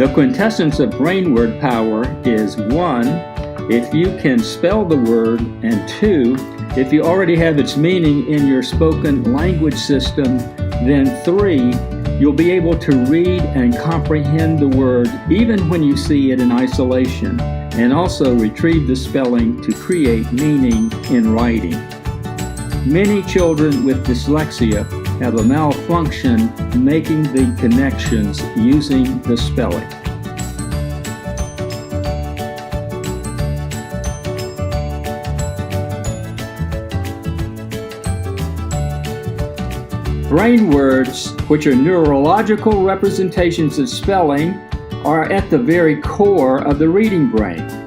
The quintessence of brain word power is 1, if you can spell the word, and 2, if you already have its meaning in your spoken language system, then 3, you'll be able to read and comprehend the word even when you see it in isolation, and also retrieve the spelling to create meaning in writing. Many children with dyslexia have a malfunction making the connections using the spelling. Brain words, which are neurological representations of spelling, are at the very core of the reading brain.